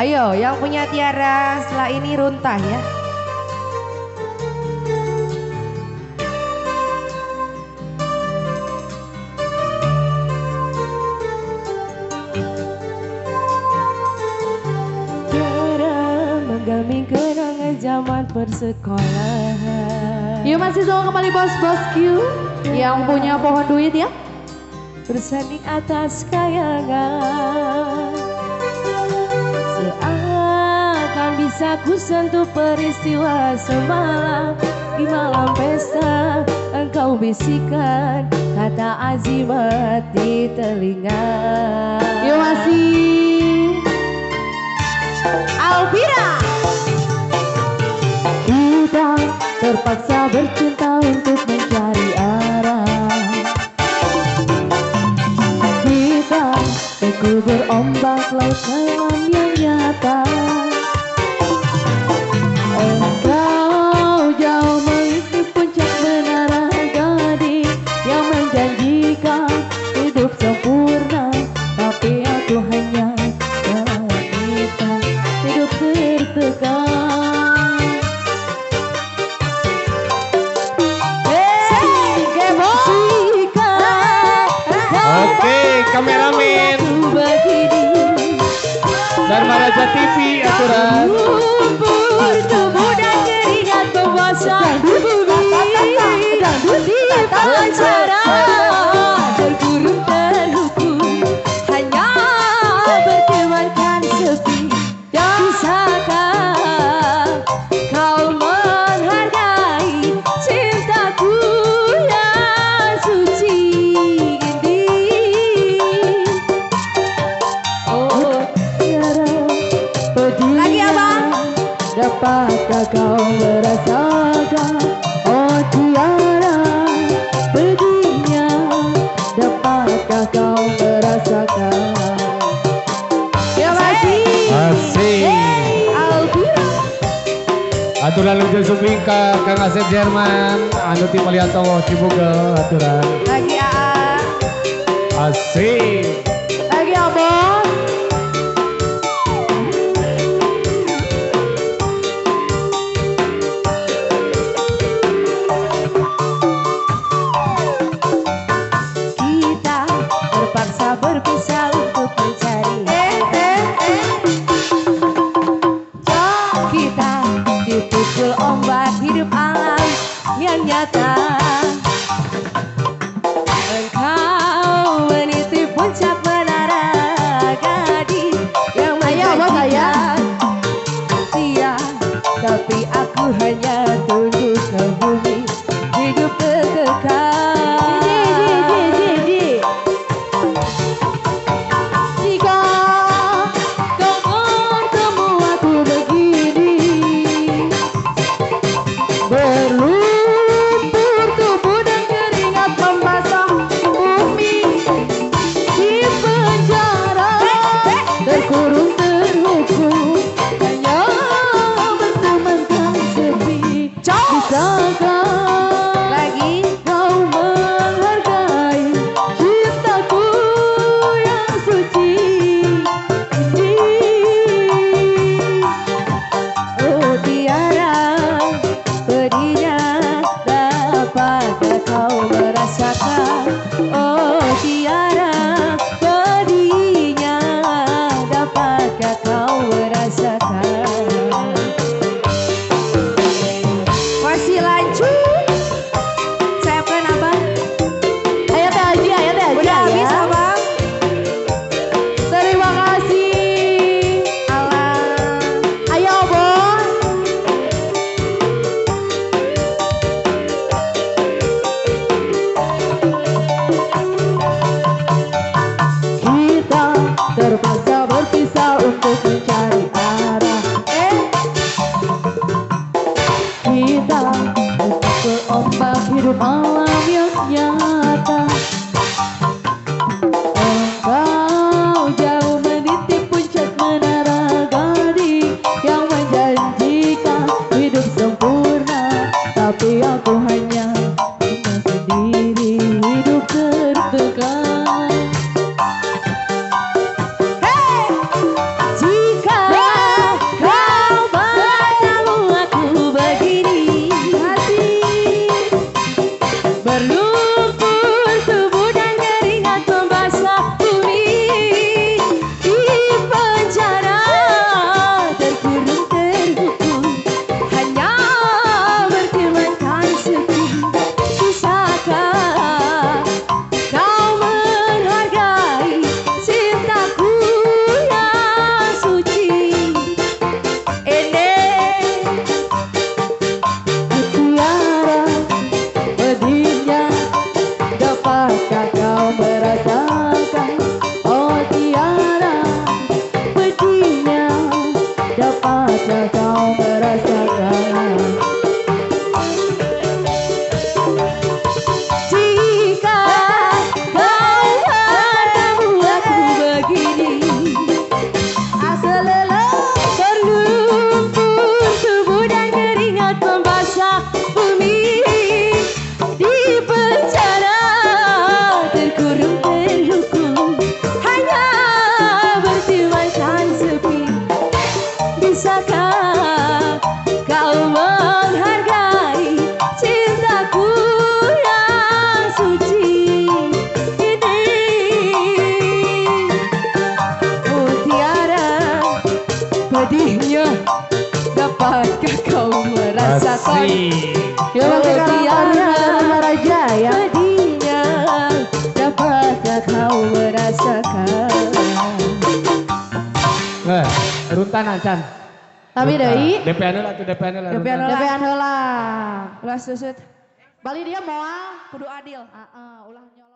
Ayo yang punya tiara setelah ini runtah ya. Menggaming kenangan zaman persekolahan. Yuk masih sama kembali bos-bosku yang punya pohon duit ya. Bersanding atas kayangan, seakan bisa ku sentuh peristiwa semalam. Di malam pesta engkau bisikan kata azimat di telinga. Yuk masih Alvira. Kita terpaksa bercinta untuk mencari arah. Kita terkubur ombak laut malam yang nyata. Engkau jauh mengisi puncak menara gading yang menjanjikan hidup sempurna, tapi aku hanya wanita hidup tertekan. Oke, kameramen Dharmaraja TV aturan. Bertemu dan keringat membasah bumi dan di pacara terkurung terhukum hanya bertemankan sepi. Bisakah kau menghargai cintaku yang suci ini? Oh tiara pedihnya, dapatkah kau merasakan? Oh tiara pedihnya, dapatkah kau merasakan? Ya masih Asik. Alvira. Aturan lucu subingka Kang Asep Jerman, anu ti Paliantowo Cibugel aturan. Lagi AA, Asik. lagi abang. Kita terpaksa berpisah untuk mencari. Kita dipukul ombak hidup alam yang nyata. Engkau meniti puncak menara gading yang menjanjikan setia, tapi aku hanya tunduk ke bumi hidup tertekan. Jika kau bertemu aku begini, berlumpur tubuh dan keringat membasah bumi. Di penjara terkurung terhukum hanya bertemankan sepi. Bisakah lagi kau menghargai cintaku yang suci ini? Oh tiara pedihnya, dapatkah kau merasakan? Oh tiara pedihnya, dapatkah kau merasakan? Masih lanjut. Siapkan abang. Ayo teh Haji, ayo teh Haji. Udah habis abang. Terima kasih. Alah. Ayo bos. Asik. Ya masih karakternya Raja ya. Pedihnya dapatkah kau merasakan. Nah, runtan Acan. Tapi dari DPN lah tuh DPN lah. DPN lah. DPN heula. Ulah susut. Bali dia moal Kudu adil. ulah nyolong.